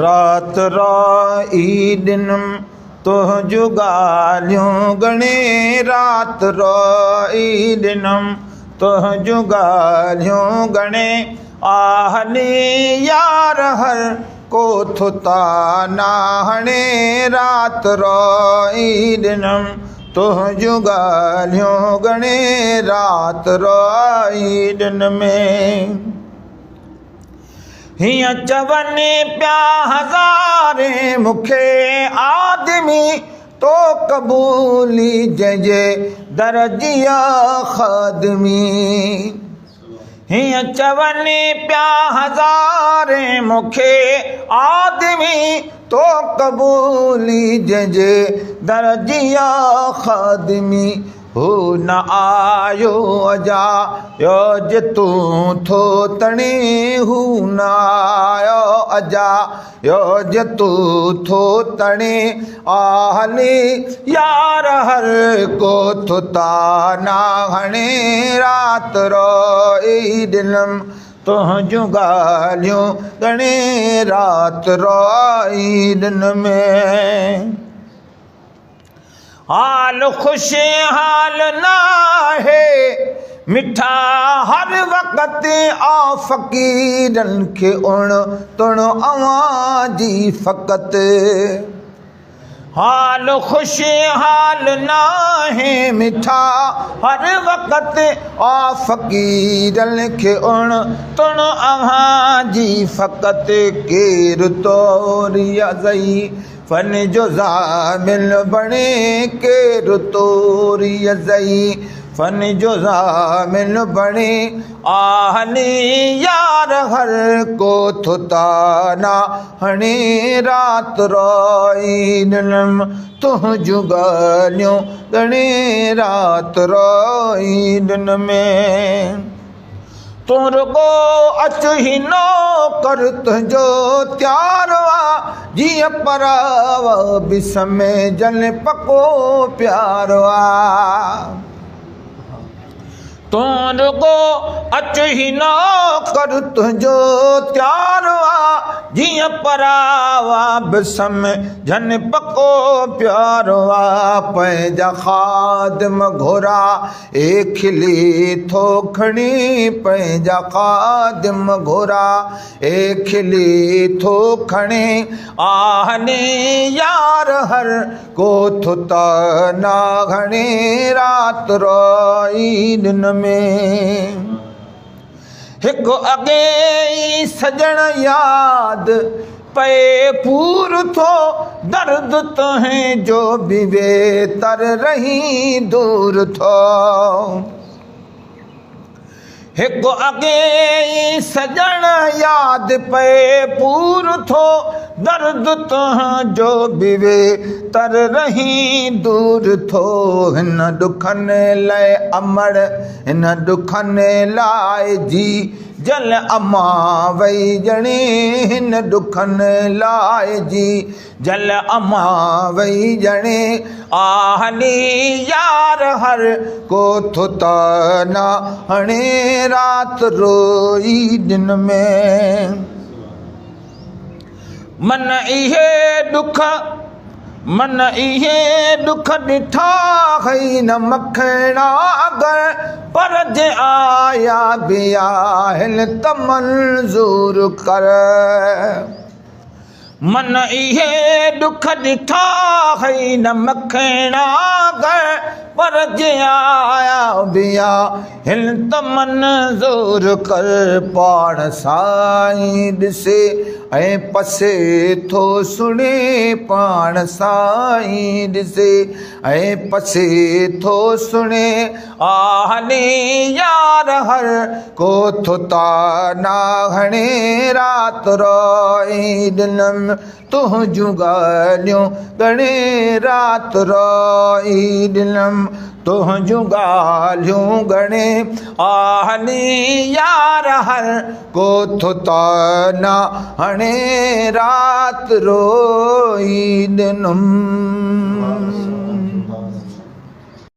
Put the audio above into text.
रात राई दिनम तुंहिंजूं ॻाल्हियूं घणे रात राई दिनम तुंहिंजूं ॻाल्हियूं घणे आहनी यार हर को थो ताना हणे रात राई दिनम तुंहिंजूं ॻाल्हियूं घणे रात राई दिन में हीअं चवनि पिया हज़ारे मूंखे आदमी तो क़बूली जंहिंजे दर्जिया ख़ादमी हीअं चवनि पिया हज़ारे मूंखे आदमी तो क़बूली जंहिंजे दर्जिया ख़ादमी हू न आयो अजा यो जे तूं थो तणे हू न आयो अजा यो जे तूं थो तणे आहली यार हर को थो ताना हणे रात रोई दिनम तुंहिंजूं ॻाल्हियूं घणे रात रोई दिन में हाल ख़ुशि हाल नाहे मिठा हर वक़्त आ फ़क़ीरनि खे उण तुण अवां जी फ़क़त हाल ख़ुशि हाल नाहे मिठा हर वक़्त आ फ़क़ीरनि खे उण तुण अवां जी फ़क़त केरु तोरी अज़ई फन जो ज़ामिल बणे केरु तोरी अज़ई फन जो ज़ामिल बणे आहली यार हर को थो ताना हणे रात रोई दिनम तुंहिंजूं ॻाल्हियूं घणे रात रोई दिन में तूं रुगो अच ही नौकर तुंहिंजो त्यारो आ जीअं पराव बि समेजन पको प्यारो आ तूं रुगो अच ही नौकर तुंहिंजो त्यारो आ जीअं परावा बि समेजन पको प्यारो आ पंहिंजा ख़ादिम घोरा ए खिली थो खणी पंहिंजा ख़ादिम घोरा ए खिली थो खणे आहने यार हर को थो ताना घणे रात रोई दिन में हिकु अॻे ई सजण याद पे पूर थो दर्द तुंहिंजो बि बेतर रही दूर थो हिकु अॻे ई सजण याद पे पूर थो दर्द तुंहिंजो बि बेतर रही दूर थो हिन ॾुखनि लाइ अमड़ हिन ॾुखनि लाइ जी जल अमा वई ॼणे हिन ॾुखनि लाइ जी जल अमा वई ॼणे आहली यार हर को थो ताना हणे रात रोई दिन में मन इहे ॾुख ॾिठा हई न मखणा अगर पर जे आया बि आहिनि त मंज़ूर कर मन इहे ॾुख ॾिठा हई न मखणा अगर पर जे आया बि आहिनि त मंज़ूर कर पाण साईं ॾिसे ऐं पसे थो सुणे पाण साईं ॾिसे ऐं पसे थो सुणे आहली यार हर को थो ताना हणे रात रोई दिनम तुंहिंजूं ॻाल्हियूं घणे रात रोई दिनम तुंहिंजूं ॻाल्हियूं घणे आहली यार हर को थो ताना हणे रात रोई दिनम